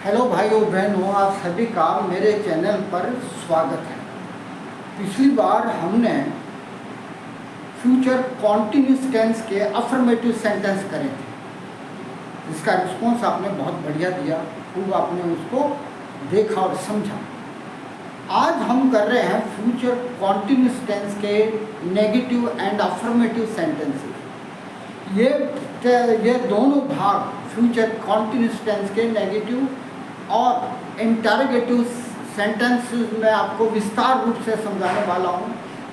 Hello भाइयों बहनों, आप सभी का मेरे चैनल पर स्वागत है। पिछली बार हमने फ्यूचर कॉन्टिन्यूस टेंस के अफर्मेटिव सेंटेंस करे थे। इसका रिस्पॉन्स आपने बहुत बढ़िया दिया, खूब आपने उसको देखा और समझा। आज हम कर रहे हैं फ्यूचर कॉन्टिन्यूस टेंस के नेगेटिव एंड अफर्मेटिव सेंटेंसेस। ये दोनों भाग फ्यूचर कॉन्टिन्यूस टेंस के नेगेटिव और इंटरोगेटिव सेंटेंसेस में आपको विस्तार रूप से समझाने वाला हूँ,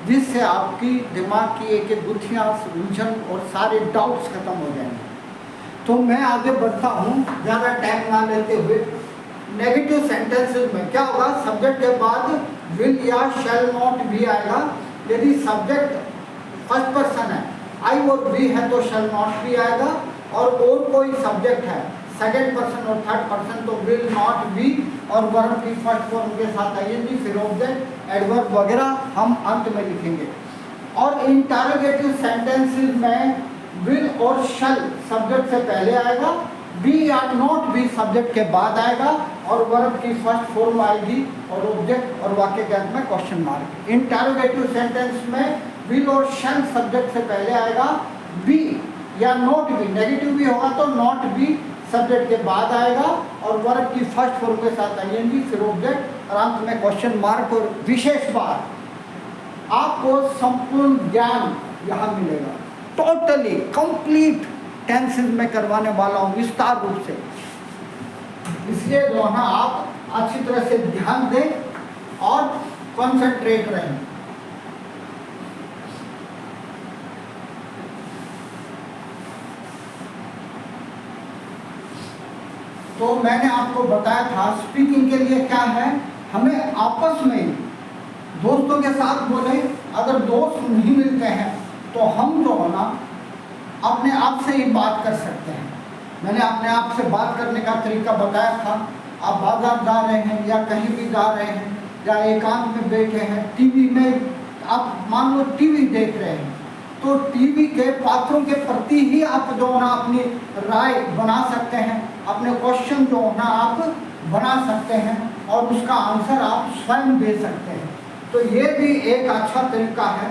जिससे आपकी दिमाग की एक एक गुत्थियाँ, उलझन और सारे डाउट्स खत्म हो जाएंगे। तो मैं आगे बढ़ता हूँ ज़्यादा टाइम ना लेते हुए। नेगेटिव सेंटेंसेस में क्या होगा, सब्जेक्ट के बाद विल या शैल नॉट भी आएगा। यदि सब्जेक्ट फर्स्ट पर्सन है, आई और वी है, तो शैल नॉट भी आएगा। और कोई सब्जेक्ट है सेकंड पर्सन और थर्ड पर्सन, तो विल नॉट बी और वर्ब की फर्स्ट फॉर्म के साथ आएंगे, फिर ऑब्जेक्ट, एडवर्ब वगैरह हम अंत में लिखेंगे। और इंटरोगेटिव सेंटेंसेस में विल और शैल सब्जेक्ट से पहले आएगा, बी या नॉट बी सब्जेक्ट के बाद आएगा, और वर्ब की फर्स्ट फॉर्म आएगी और ऑब्जेक्ट और वाक्य के अंत में क्वेश्चन मार्क। इंटरोगेटिव सेंटेंस में विल और शैल सब्जेक्ट से पहले आएगा, बी या नॉट बी, नेगेटिव भी होगा तो नॉट बी सब्जेक्ट के बाद आएगा, और वर्ब की फर्स्ट फॉर्म के साथ आएंगी, फिर ऑब्जेक्ट और अंत में क्वेश्चन मार्क। और विशेष बात, आपको संपूर्ण ज्ञान यहाँ मिलेगा, टोटली कंप्लीट टेंसेस में करवाने वाला हूँ विस्तार रूप से। इसलिए जो है आप अच्छी तरह से ध्यान दें और कंसंट्रेट रहें। तो मैंने आपको बताया था स्पीकिंग के लिए क्या है, हमें आपस में दोस्तों के साथ बोले। अगर दोस्त नहीं मिलते हैं तो हम जो है ना अपने आप से ही बात कर सकते हैं। मैंने अपने आप से बात करने का तरीका बताया था। आप बाजार जा रहे हैं या कहीं भी जा रहे हैं या एकांत में बैठे हैं, टीवी में आप मान लो टीवी देख रहे हैं, तो टीवी के पात्रों के प्रति ही आप जो है ना अपनी राय बना सकते हैं, अपने क्वेश्चन जो है ना आप बना सकते हैं और उसका आंसर आप स्वयं दे सकते हैं। तो ये भी एक अच्छा तरीका है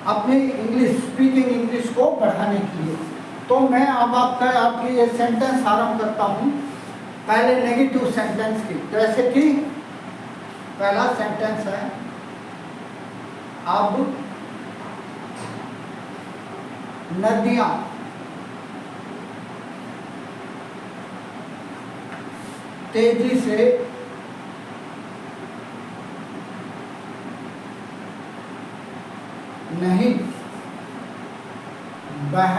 अपनी इंग्लिश, स्पीकिंग इंग्लिश को बढ़ाने के लिए। तो मैं अब आपकी ये सेंटेंस आरंभ करता हूँ पहले नेगेटिव सेंटेंस की। जैसे कि पहला सेंटेंस है, अब नदियाँ तेजी से नहीं बह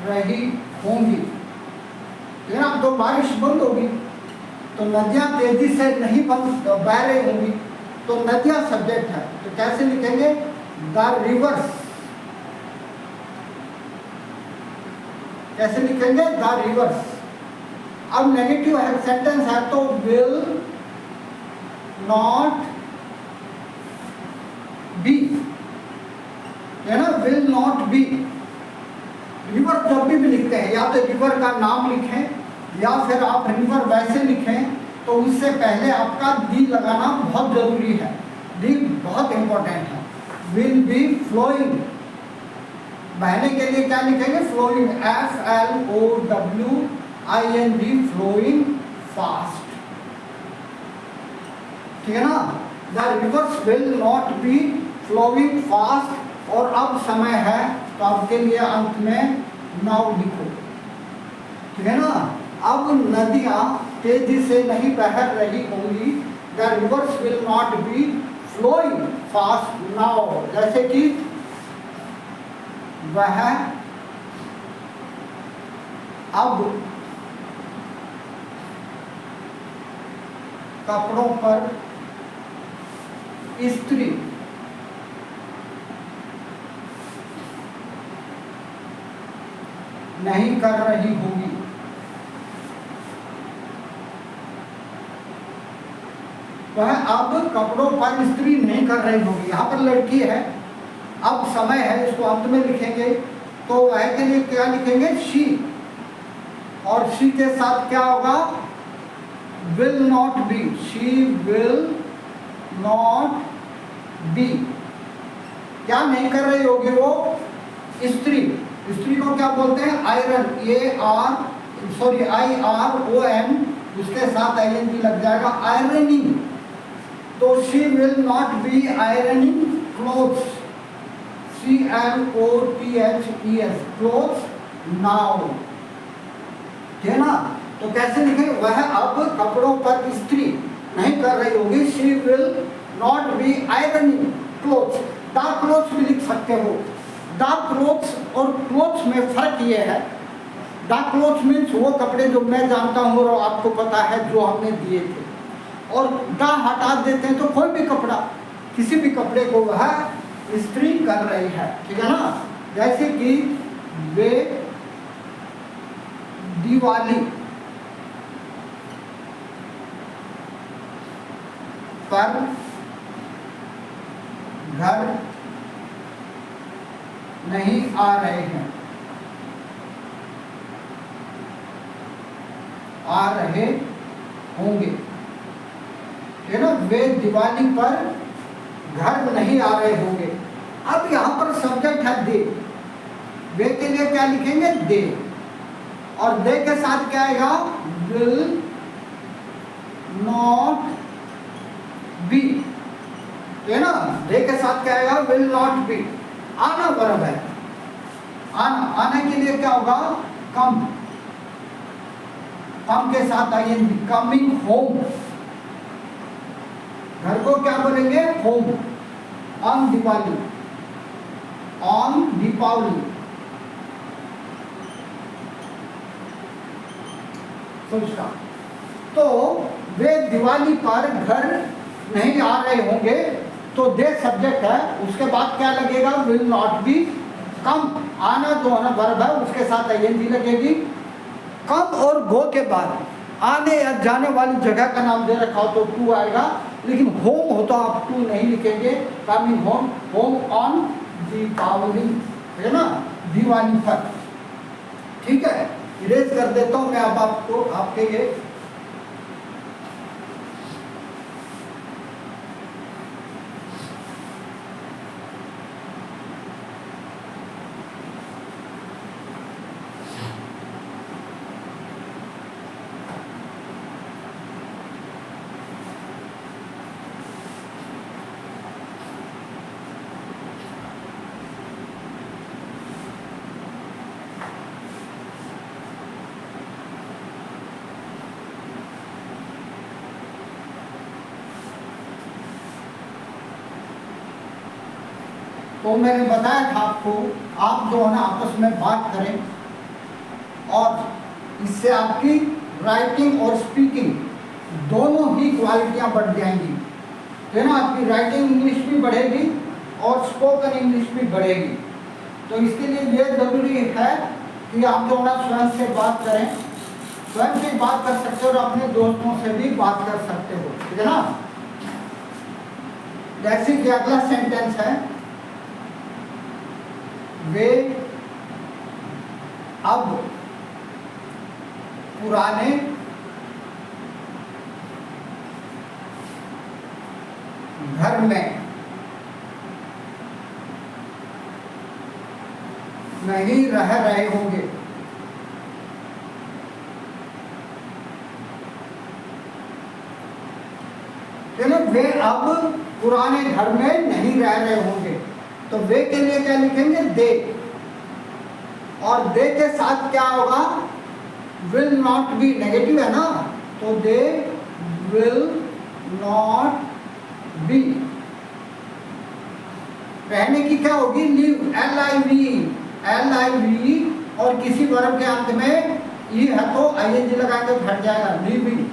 रही होंगी। ठीक है ना, तो बारिश बंद होगी तो नदियाँ तेजी से नहीं बह रही होंगी, तो नदियाँ सब्जेक्ट है, तो कैसे लिखेंगे, द रिवर्स। कैसे लिखेंगे, द रिवर्स। अब नेगेटिव सेंटेंस है तो विल नॉट बी, है ना, विल नॉट बी। रिवर जब भी लिखते हैं, या तो रिवर का नाम लिखें या फिर आप रिवर वैसे लिखें, तो उससे पहले आपका दी लगाना बहुत जरूरी है। दी बहुत इंपॉर्टेंट है। विल बी फ्लोइंग, बहने के लिए क्या लिखेंगे, फ्लोइंग, FLOWING, फ्लोइंग फास्ट। ठीक है ना, the rivers will not be flowing fast. और अब समय है तो आपके लिए अंत में नाउ लिखो। ठीक है ना, अब नदियाँ तेजी से नहीं बह रही होंगी, the rivers will not be flowing fast now. जैसे कि वह अब कपड़ों पर इस्त्री नहीं कर रही होगी। वह अब कपड़ों पर इस्त्री नहीं कर रही होगी। यहाँ पर लड़की है, अब समय है, इसको अंत में लिखेंगे, तो वह के लिए क्या लिखेंगे, शी। और शी के साथ क्या होगा, will not B, she will not B, क्या नहीं कर रही होगी वो, स्त्री, स्त्री को क्या बोलते हैं, आयरन, IRON, उसके साथ ING लग जाएगा, आयरनिंग, तो she will not B ironing clothes, CLOTHES, clothes now, है ना। तो कैसे लिखें, वह अब कपड़ों पर स्त्री नहीं कर रही होगी, she will not B ironing clothes, the clothes भी लिख सकते हो, द क्लोथ्स और क्लोथ्स में फर्क ये है, द क्लोथ्स मीन्स वो कपड़े जो मैं जानता हूँ और आपको पता है जो हमने दिए थे, और द हटा देते हैं तो कोई भी कपड़ा, किसी भी कपड़े को वह स्त्री कर रही है, ठीक है ना। जैसे कि वे दिवाली पर घर नहीं आ रहे हैं, आ रहे होंगे, है ना। वे दिवाली पर घर नहीं आ रहे होंगे। अब यहाँ पर सब्जेक्ट है दे, वे के लिए क्या लिखेंगे, दे, और दे के साथ क्या आएगा, विल नॉट बी, है ना। दे के साथ क्या आएगा, विल नॉट बी, आना वर्ब है, आना, आने के लिए क्या होगा, कम, कम के साथ ING, कमिंग होम, घर को क्या बोलेंगे, home, on Diwali, on Deepavali, सोचता। तो वे दिवाली पर घर नहीं आ रहे होंगे, तो दे सब्जेक्ट है, उसके बाद क्या लगेगा, विल नॉट बी, कम, आना तो आना वर्ब है, उसके साथ ING लगेगी, कम और गो के बाद आने या जाने वाली जगह का नाम दे रखा हो तो टू आएगा, लेकिन होम हो तो आप टू नहीं लिखेंगे, coming home, home on Deepavali, है ना, दिवाली पर, ठीक है। इरेज कर देता हूं मैं अब आपको, आपके लिए तो मैंने बताया था आपको, आप जो है ना आपस में बात करें और इससे आपकी राइटिंग और स्पीकिंग दोनों ही क्वालिटियां बढ़ जाएंगी, है ना। आपकी राइटिंग इंग्लिश भी बढ़ेगी और स्पोकन इंग्लिश भी बढ़ेगी। तो इसके लिए ये ज़रूरी है कि आप जो है स्वयं से बात करें, स्वयं से बात कर सकते हो और अपने दोस्तों से भी बात कर सकते हो, ठीक है ना। जैसे कि अगला सेंटेंस है, वे अब पुराने घर में नहीं रह रहे होंगे, चलो वे अब पुराने घर में नहीं रह रहे होंगे, तो वे के लिए क्या लिखेंगे, दे, और दे के साथ क्या होगा, विल नॉट बी, नेगेटिव है ना, तो दे विल नॉट बी, रहने की क्या होगी, लिव, LIV, और किसी वर्ब के अंत में ई है तो ING लगाएंगे तो हट जाएगा, लिविंग,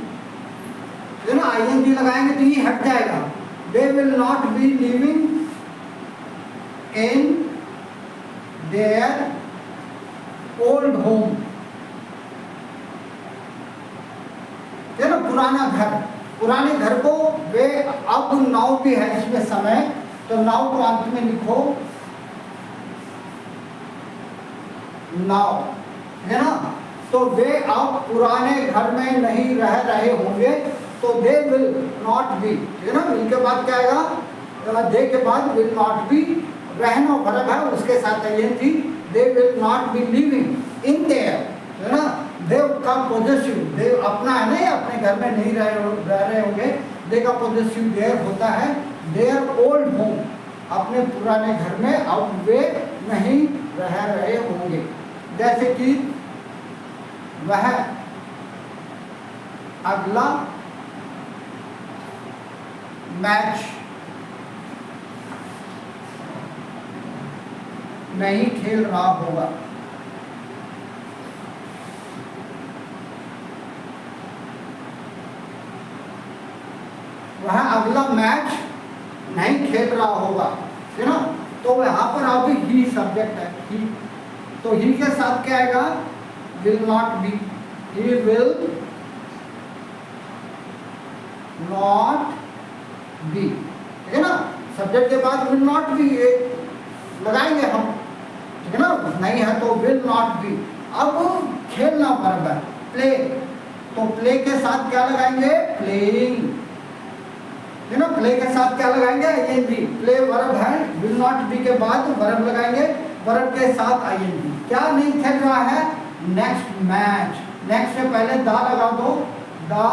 है ना, ING लगाएंगे तो ई हट जाएगा, they will not B living in their old home, है ना, पुराना घर, पुराने घर को वे अब नाउ भी है इसमें समय, तो नाउ को अंत में लिखो, नाउ, है ना, तो वे अब पुराने घर में नहीं रह रहे होंगे, तो दे विल नॉट बी, ठीक है ना, विल के बाद क्या आएगा, दे के बाद विल नॉट बी, रहना वर्ब है उसके साथ ing, they will not B living in their, है ना, देव का पॉजिटिव, देव अपना है नहीं, अपने घर में नहीं रह रहे होंगे, दे का पॉजिटिव देयर होता है देयर ओल्ड होम, अपने पुराने घर में अब वे नहीं रह रहे होंगे। जैसे कि वह अगला मैच नहीं खेल रहा होगा, वह अगला मैच नहीं खेल रहा होगा, है ना, तो यहाँ पर अभी ही सब्जेक्ट है, ही, तो ही के साथ क्या आएगा, will not B, he will not B, ठीक है ना, सब्जेक्ट के बाद विल नॉट बी लगाएंगे हम, ठीक है ना, नहीं है तो विल नॉट बी। अब खेलना वर्ब है प्ले, तो प्ले के साथ क्या लगाएंगे, प्लेइंग, है ना, प्ले के साथ क्या लगाएंगे, ing, प्ले वर्ब है, विल नॉट बी के बाद वर्ब लगाएंगे, वर्ब के साथ ing, क्या नहीं खेल रहा है, नेक्स्ट मैच, नेक्स्ट से पहले दा लगा दो, दा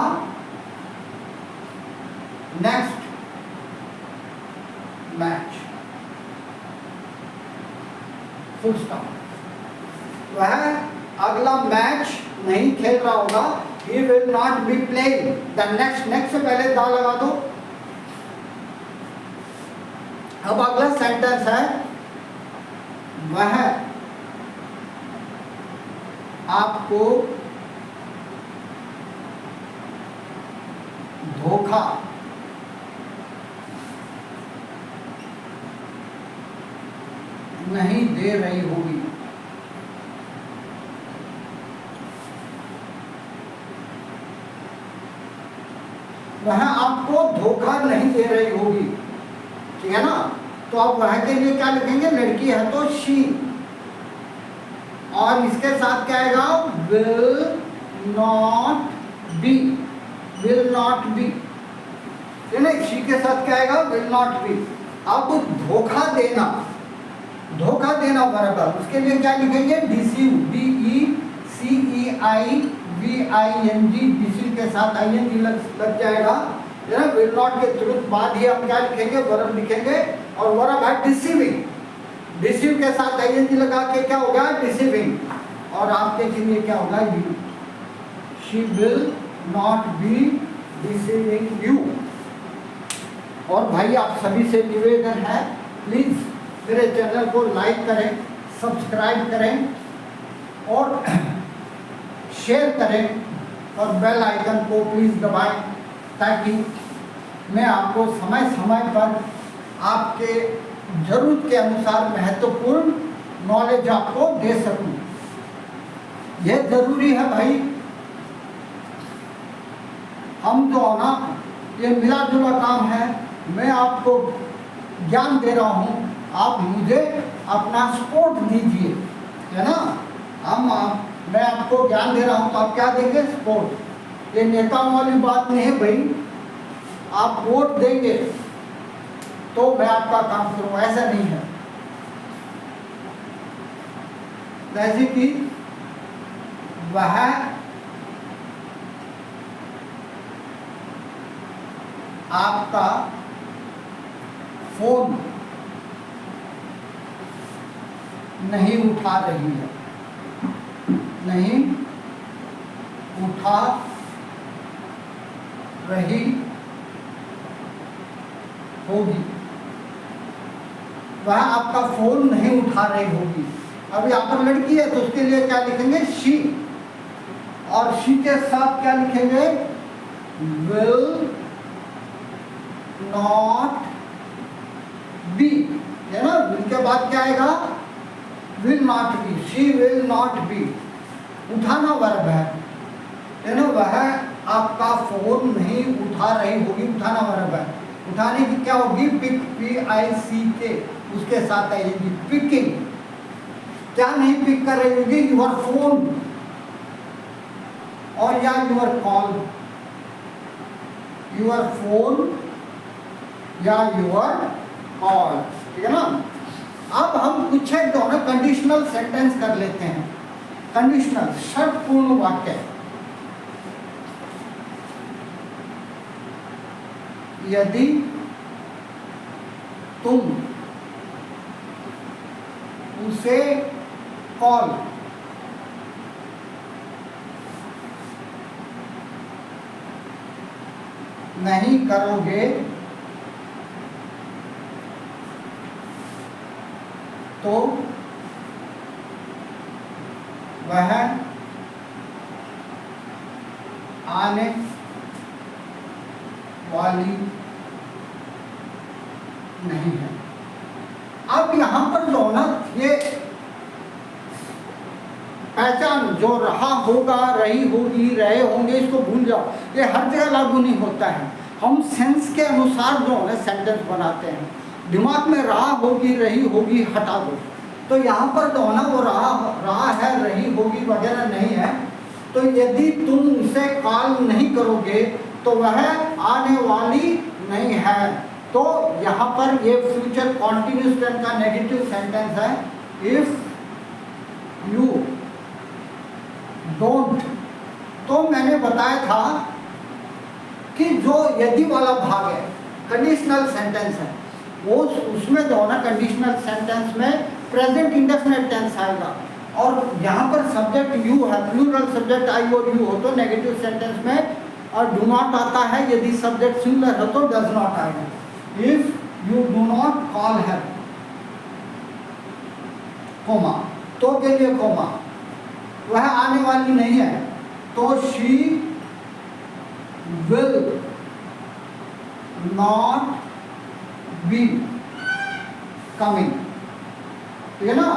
नेक्स्ट मैच, फुल स्टॉप, वह अगला मैच नहीं खेल रहा होगा, he will not be playing the next, next से पहले दा लगा दो। अब अगला सेंटेंस है, वह आपको धोखा नहीं दे रही होगी, वह आपको धोखा नहीं दे रही होगी, ठीक है ना, तो आप वह के लिए क्या लिखेंगे, लड़की है तो शी, और इसके साथ क्या आएगा, will not B, will not B, ठीक है ना, शी के साथ क्या आएगा, विल नॉट बी। अब धोखा देना, धोखा देना वर्ब है, उसके लिए क्या लिखेंगे, डिसीव, DECEIVING, डिसीव के साथ ing लग जाएगा, है ना, विल नॉट के तुरंत बाद ही हम क्या लिखेंगे, वर्ब लिखेंगे, और वर्ब है डिसीविंग, डिसीव के साथ ing लगा के क्या हो गया, डिसीविंग, और आपके लिए क्या होगा, you, she will not B deceiving you. और भाई आप सभी से निवेदन है, प्लीज मेरे चैनल को लाइक करें, सब्सक्राइब करें और शेयर करें, और बेल आइकन को प्लीज दबाएं, ताकि मैं आपको समय समय पर आपके जरूरत के अनुसार महत्वपूर्ण नॉलेज आपको दे सकूं। यह जरूरी है भाई, हम जो ना, ये मिला जुला काम है, मैं आपको ज्ञान दे रहा हूँ, आप मुझे अपना सपोर्ट दीजिए, है ना, मैं आपको ज्ञान दे रहा हूँ तो आप क्या देंगे, सपोर्ट। ये नेताओं वाली बात नहीं है भाई, आप वोट देंगे तो मैं आपका काम करूँ, ऐसा नहीं है। जैसे कि वह आपका फोन नहीं उठा रही है, नहीं उठा रही होगी, वह आपका फोन नहीं उठा रही होगी। अब यहाँ पर लड़की है तो उसके लिए क्या लिखेंगे, शी, और शी के साथ क्या लिखेंगे, विल नॉट बी, है ना, विल के बाद क्या आएगा, will not B, she will not B, उठाना वर्ब है ना, वह आपका फोन नहीं उठा रही होगी, उठाना वर्ब है, उठाने की क्या होगी, पिक, PICK, उसके साथ आएगी पिकिंग, क्या नहीं पिक कर रही होगी, योर फोन, और या यूर कॉल, यूर फोन या यूर कॉल, ठीक है ना। अब हम कुछ है जो ना कंडीशनल सेंटेंस कर लेते हैं। कंडीशनल शर्तपूर्ण वाक्य, यदि तुम उसे कॉल नहीं करोगे तो वह आने वाली नहीं है। अब यहां पर जो ना ये पहचान जो रहा होगा, रही होगी, रहे होंगे, इसको भूल जाओ, ये हर जगह लागू नहीं होता है। हम सेंस के अनुसार जो है सेंटेंस बनाते हैं। दिमाग में रहा होगी, रही होगी हटा दो। तो यहाँ पर जो है ना वो रहा है, रही होगी वगैरह नहीं है। तो यदि तुम उसे कॉल नहीं करोगे तो वह आने वाली नहीं है। तो यहाँ पर ये फ्यूचर कॉन्टिन्यूअस टेंस का नेगेटिव सेंटेंस है। इफ यू डोंट, तो मैंने बताया था कि जो यदि वाला भाग है कंडीशनल सेंटेंस है, वो उसमें जो है ना कंडीशनल सेंटेंस में प्रेजेंट इंडेफिनिट टेंस आएगा। और यहाँ पर सब्जेक्ट यू है, प्लूरल सब्जेक्ट आई और यू हो तो नेगेटिव सेंटेंस में, और डू नॉट आता है यदि सब्जेक्ट सिंगुलर हो तो डज नॉट आएगा। If you do not call her, comma, तो के लिए कोमा, वह आने वाली नहीं है, तो she will not be coming, ठीक है ना।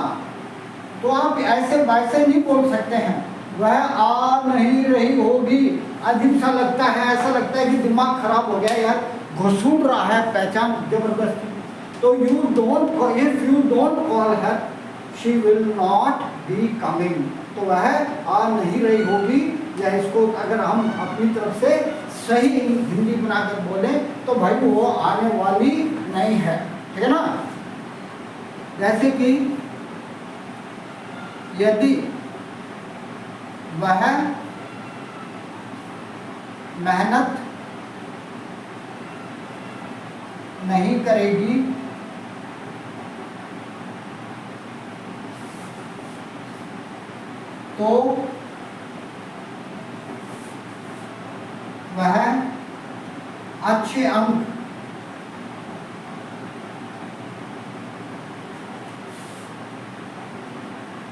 तो आप ऐसे वैसे नहीं बोल सकते हैं, वह आ नहीं रही होगी। अजीब सा लगता है, ऐसा लगता है कि दिमाग खराब हो गया यार, घुसूड़ रहा है पहचान जबरदस्ती। तो you don't, if you don't call her she will not be coming, तो वह आ नहीं रही होगी। या इसको अगर हम अपनी तरफ से सही हिंदी बनाकर बोले तो भाई वो आने वाली नहीं है, ठीक है ना। जैसे कि यदि वह मेहनत नहीं करेगी तो वह अच्छे अंक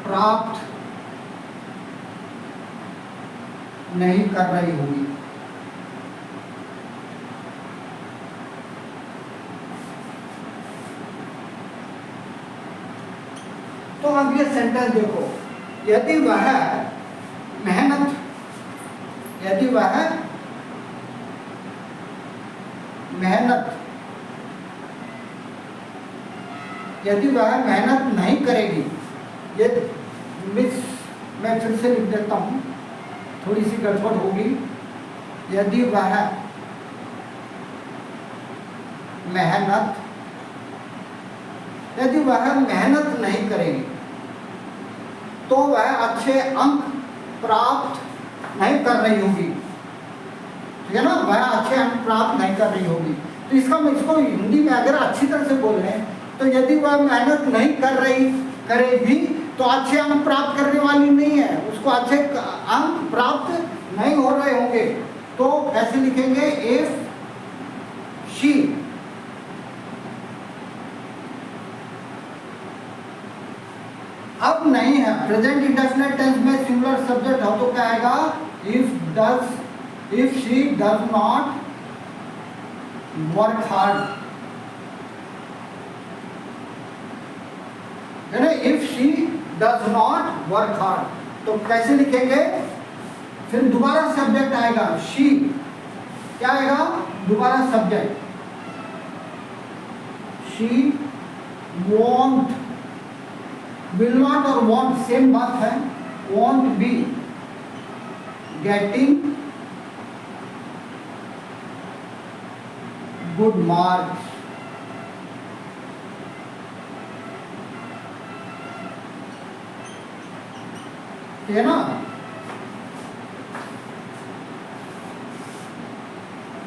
प्राप्त नहीं कर रही होगी। तो अब ये सेंटेंस देखो, यदि वह मेहनत, यदि वह मेहनत, यदि वह मेहनत नहीं करेगी, ये मैं फिर से लिख देता हूँ, थोड़ी सी गड़बड़ होगी। यदि वह मेहनत, यदि वह मेहनत नहीं करेगी तो वह अच्छे अंक प्राप्त नहीं कर रही होगी, ठीक है ना। वह अच्छे अंक प्राप्त नहीं कर रही होगी। तो इसको हिंदी में अगर अच्छी तरह से बोल रहे हैं तो यदि वह मेहनत नहीं कर रही करेगी तो अच्छे अंक प्राप्त करने वाली नहीं है, उसको अच्छे अंक प्राप्त नहीं हो रहे होंगे। तो कैसे लिखेंगे, इफ शी, अब नहीं है, प्रेजेंट इंडेफिनिट टेंस में सिंगुलर सब्जेक्ट हो तो क्या आएगा, if she does not work hard, यानी if she does not work hard, तो कैसे लिखेंगे, फिर दोबारा सब्जेक्ट आएगा शी, क्या आएगा, दोबारा subject, she won't, will not और वॉन्ट सेम बात है, won't be getting good marks. ठीक है ना?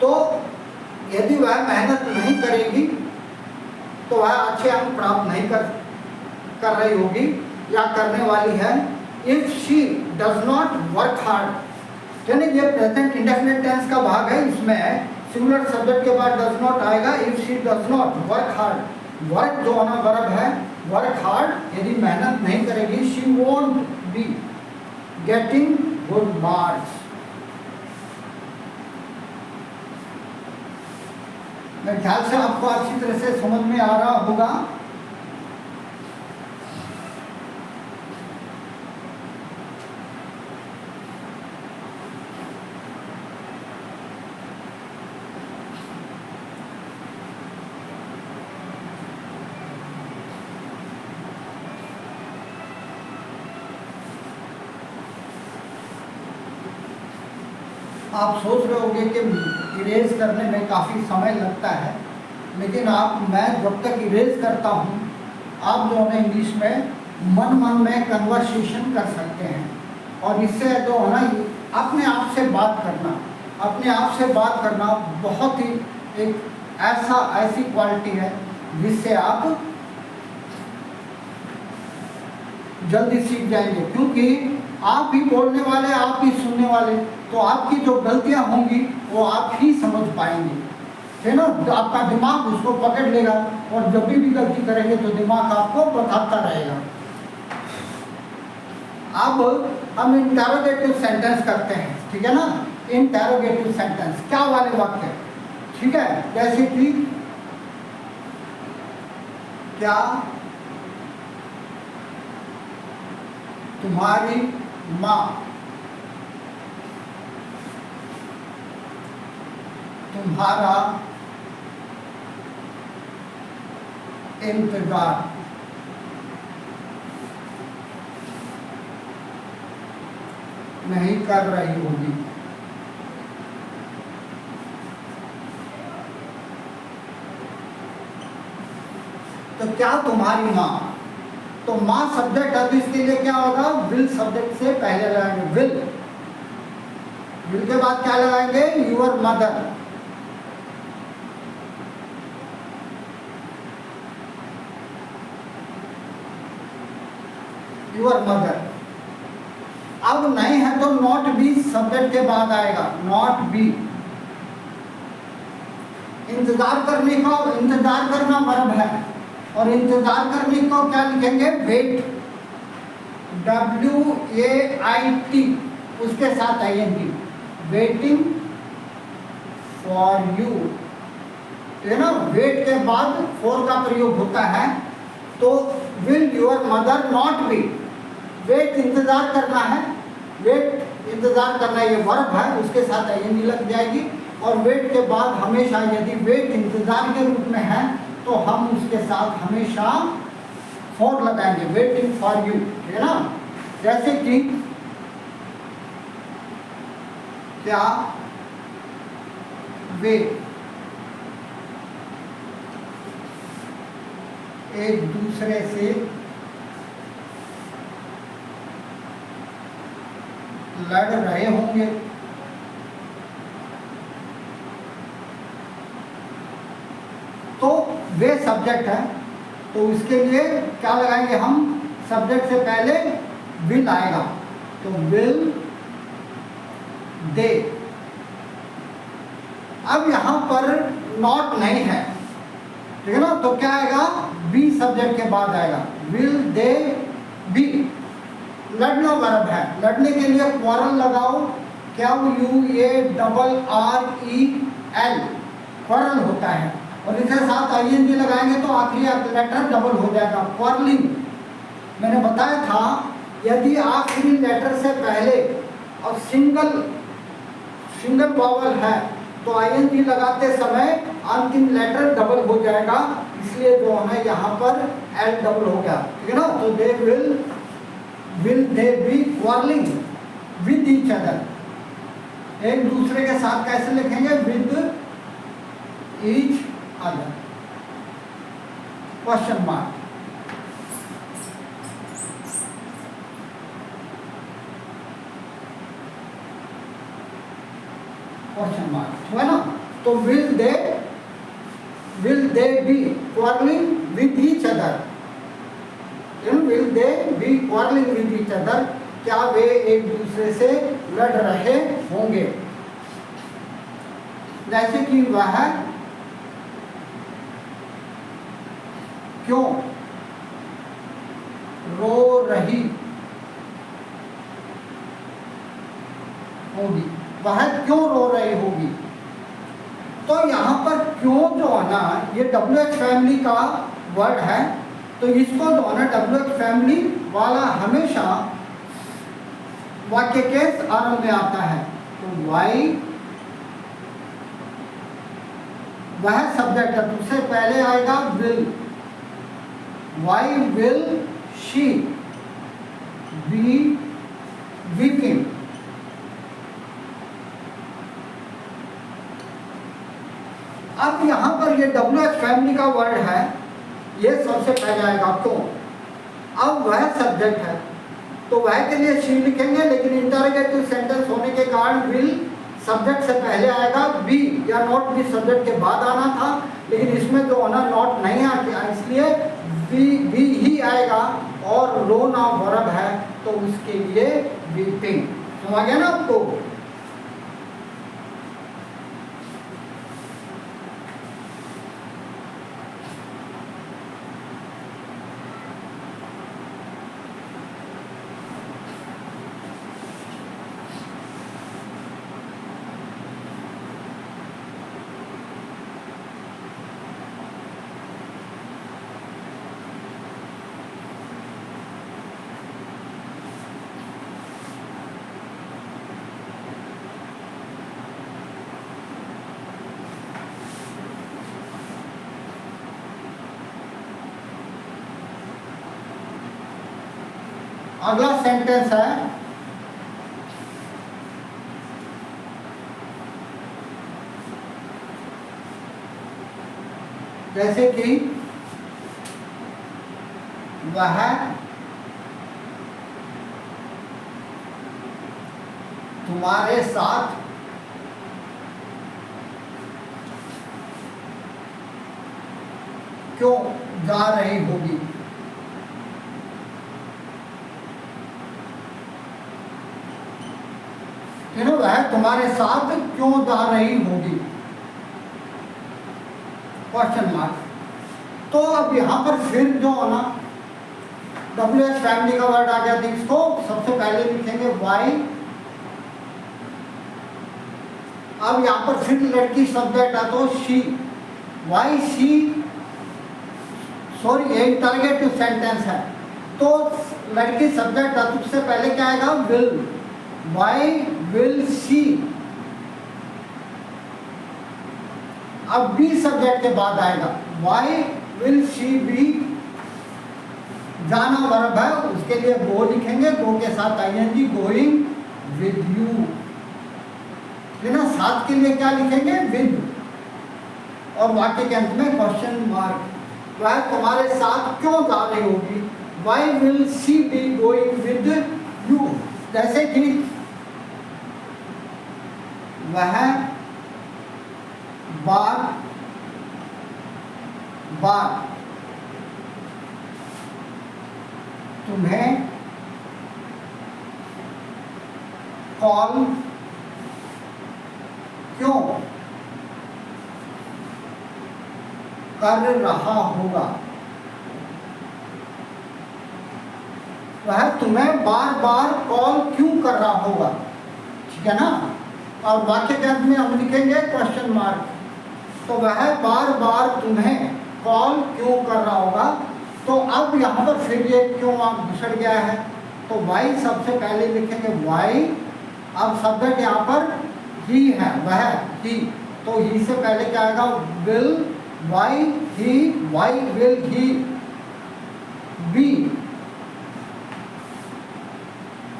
तो यदि वह मेहनत नहीं करेगी तो वह अच्छे अंक प्राप्त नहीं कर रही होगी या करने वाली है। If she does not work hard, यानी ये प्रेजेंट इंडेफिनिट टेंस का भाग है, इसमें सिंगुलर सब्जेक्ट के बाद डज नॉट आएगा। If she does not work hard, work जो होना वर्ब है, वर्क हार्ड, यदि मेहनत नहीं करेगी, she won't be getting good marks. मेरे ख्याल से आपको अच्छी तरह से समझ में आ रहा होगा। आप सोच रहे होंगे कि इरेज करने में काफ़ी समय लगता है, लेकिन मैं जब तक इरेज करता हूँ, आप जो है इंग्लिश में मन में कन्वर्सेशन कर सकते हैं। और इससे जो है ना अपने आप से बात करना बहुत ही एक ऐसी क्वालिटी है जिससे आप जल्दी सीख जाएंगे, क्योंकि आप ही बोलने वाले, आप ही सुनने वाले, तो आपकी जो गलतियां होंगी वो आप ही समझ पाएंगे, है ना? तो आपका दिमाग उसको पकड़ लेगा और जब भी गलती करेंगे तो दिमाग आपको बताता रहेगा। अब हम इंटरोगेटिव सेंटेंस करते हैं, ठीक है ना? इंटरोगेटिव सेंटेंस क्या वाले वाक्य, ठीक है? जैसे कि क्या तुम्हारी माँ तुम्हारा इंतजार नहीं कर रही होगी। तो क्या तुम्हारी माँ, तो माँ सब्जेक्ट, अब इसके लिए क्या होगा, विल सब्जेक्ट से पहले लगाएंगे विल, विल के बाद क्या लगाएंगे, यूर मदर। Your mother. अब नहीं है तो नॉट बी सब्जेक्ट के बाद आएगा, नॉट बी। इंतजार करना वर्ब है, और इंतजार करने को क्या लिखेंगे, वेट, WAIT, उसके साथ आएंगे वेटिंग फॉर यू, है ना? वेट के बाद फॉर का प्रयोग होता है, तो will your mother not be, wait इंतजार करना है, वेट इंतजार करना ये वर्ब है, उसके साथ आईएनजी लग जाएगी। और वेट के बाद हमेशा, यदि वेट इंतजार के रूप में है तो हम उसके साथ हमेशा फॉर लगाएंगे, वेटिंग फॉर यू, ठीक है ना? जैसे कि क्या वे एक दूसरे से लड़ रहे होंगे, तो वे सब्जेक्ट है, तो उसके लिए क्या लगाएंगे हम, सब्जेक्ट से पहले विल आएगा, तो विल दे। अब यहां पर नॉट नहीं है, ठीक है ना? तो क्या आएगा, बी सब्जेक्ट के बाद आएगा, विल दे बी। लड़ना वर्ब है, लड़ने के लिए क्वारल लगाओ, QUARREL, क्वारल होता है, और इसके साथ ING लगाएंगे तो आखिरी लेटर डबल हो जाएगा, क्वारलिंग। मैंने बताया था यदि आखिरी लेटर से पहले और सिंगल वावल है तो ING लगाते समय अंतिम लेटर डबल हो जाएगा, इसलिए जो है यहाँ पर L डबल हो गया, ठीक है ना? तो they will they B quarrelling with each other, एक दूसरे के साथ कैसे लिखेंगे? With each other, question mark. Question mark हुआ ना? तो will they B quarrelling with each other, will they B quarrelling with each other, क्या वे एक दूसरे से लड़ रहे होंगे? जैसे कि वह क्यों रो रही होगी, वह क्यों रो रही होगी। तो यहाँ पर क्यों जो है ना, ये WH फैमिली का वर्ड है, तो इसको जो है ना WH फैमिली वाला हमेशा वाक्य के आरंभ में आता है। तो वाई वह सब्जेक्ट है, उससे पहले आएगा will. Why will she be weeping. अब यहां पर ये WH फैमिली का वर्ड है, ये सबसे पहले आएगा क्यों। अब वह सब्जेक्ट है, तो वह के लिए शी लिखेंगे, लेकिन इंटरोगेटिव सेंटेंस होने के कारण विल सब्जेक्ट से पहले आएगा। बी या नॉट बी सब्जेक्ट के बाद आना था, लेकिन इसमें जो है ना नॉट नहीं आती, इसलिए बी ही आएगा। और रो नाउन वर्ब है, तो उसके लिए वीपिंग। समझ गया ना आपको? अगला सेंटेंस है जैसे कि वह तुम्हारे साथ क्यों जा रही होगी। वह तुम्हारे साथ क्यों जा रही होगी, क्वेश्चन मार्क। तो अब यहां पर फिर जो है ना WH फैमिली का वर्ड आ गया, तो इसको सबसे पहले लिखेंगे वाई। अब यहां पर फिर लड़की सब्जेक्ट है, तो शी, वाई शी, सॉरी ये इंटरोगेटिव सेंटेंस है, तो लड़की सब्जेक्ट है, तो उससे पहले क्या आएगा? विल। Why will she? अब बी सब्जेक्ट के बाद आएगा। Why will she be? जाना वर्ब है, उसके लिए गो लिखेंगे, गो के साथ ing, गोइंग विद यू। है ना? साथ के लिए क्या लिखेंगे? विद। और वाक्य के अंत में क्वेश्चन मार्क। वह तुम्हारे साथ क्यों जा रही होगी? Why will she be going with you? जैसे कि वह बार बार तुम्हें कॉल क्यों कर रहा होगा। वह तुम्हें बार बार कॉल क्यों कर रहा होगा, ठीक है ना। और वाक्य के अंत में हम लिखेंगे क्वेश्चन मार्क। तो वह बार बार तुम्हें कॉल क्यों कर रहा होगा। तो अब यहाँ पर फिर ये क्यों आप घुसड़ गया है, तो वाई सबसे पहले लिखेंगे वाई। अब सब्जेक्ट यहाँ पर ही है, वह ही, तो ही से पहले क्या आएगा? Will. Why he, why will he be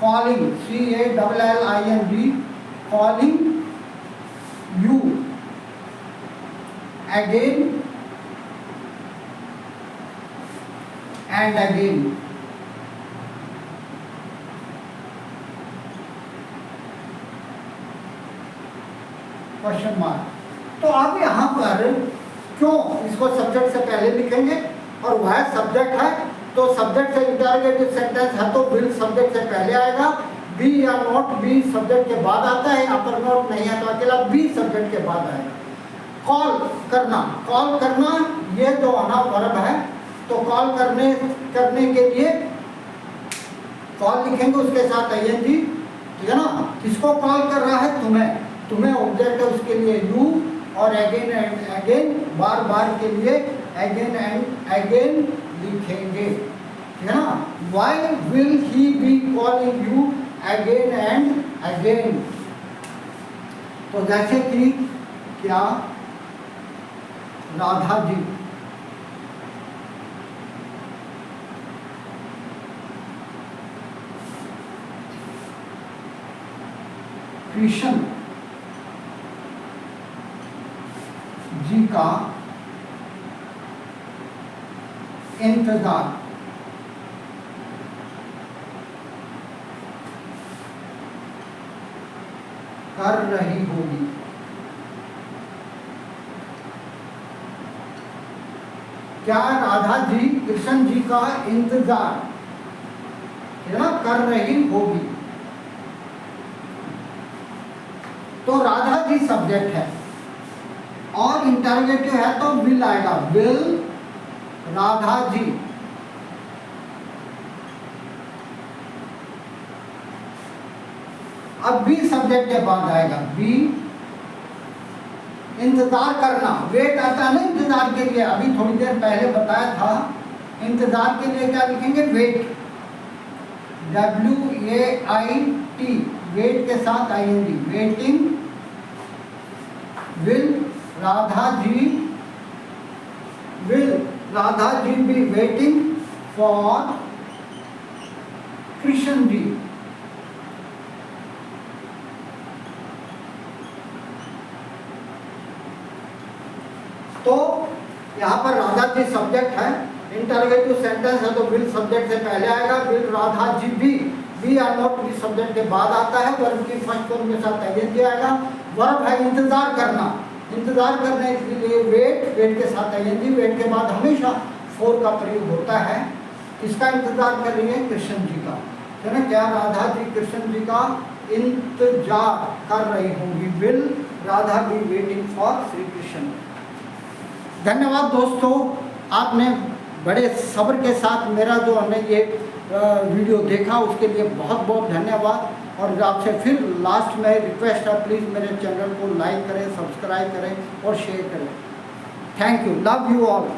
calling, CALLING calling you again and again. Question mark. तो आप यहाँ पर क्यों इसको सब्जेक्ट से पहले लिखेंगे, और वह सब्जेक्ट है तो सब्जेक्ट से इंटरोगेटिव सेंटेंस है तो विल सब्जेक्ट से पहले आएगा, बी या नॉट बी सब्जेक्ट के बाद आता है, यहाँ पर नॉट नहीं है तो अकेला बी सब्जेक्ट के बाद आएगा। कॉल करना ये जो आना वर्ब है, तो कॉल करने के लिए कॉल लिखेंगे उसके साथ ing, ठीक है ना। किसको कॉल कर रहा है? तुम्हें ऑब्जेक्ट है उसके लिए यू, और अगेन एंड अगेन बार बार के लिए अगेन एंड अगेन लिखेंगे, ठीक है ना। Why will he be calling you again and again? तो जैसे कि क्या राधा जी कृष्ण जी का इंतजार कर रही होगी। क्या राधा जी कृष्ण जी का इंतजार कर रही होगी? तो राधा जी सब्जेक्ट है और इंटरोगेटिव है तो विल आएगा, विल राधा जी। अब बी सब्जेक्ट के बाद आएगा, बी इंतजार करना, वेट आता है ना इंतजार के लिए, अभी थोड़ी देर पहले बताया था। इंतजार के लिए क्या लिखेंगे? वेट, WAIT, वेट के साथ ING, waiting, will Radha ji be waiting for Krishna ji. तो यहाँ पर राधा जी सब्जेक्ट है, इंटरोगेटिव सेंटेंस है तो विल सब्जेक्ट से पहले आएगा, will Radha ji be or not be subject के बाद आता है, वर्ब की फर्स्ट फॉर्म के साथ ING आएगा। वर्ब है इंतजार करना, इंतजार करने के लिए वेट के साथ ING, वेट के बाद हमेशा फॉर का प्रयोग होता है। किसका इंतजार कर रही है? कृष्ण जी का, है ना। क्या राधा जी कृष्ण जी का इंतजार कर रही होंगी? Will Radha B waiting for Shri Krishna. धन्यवाद दोस्तों, आपने बड़े सब्र के साथ मेरा जो हमने ये वीडियो देखा उसके लिए बहुत बहुत धन्यवाद। और आपसे फिर लास्ट में रिक्वेस्ट है, प्लीज़ मेरे चैनल को लाइक करें, सब्सक्राइब करें और शेयर करें। Thank you, love you all.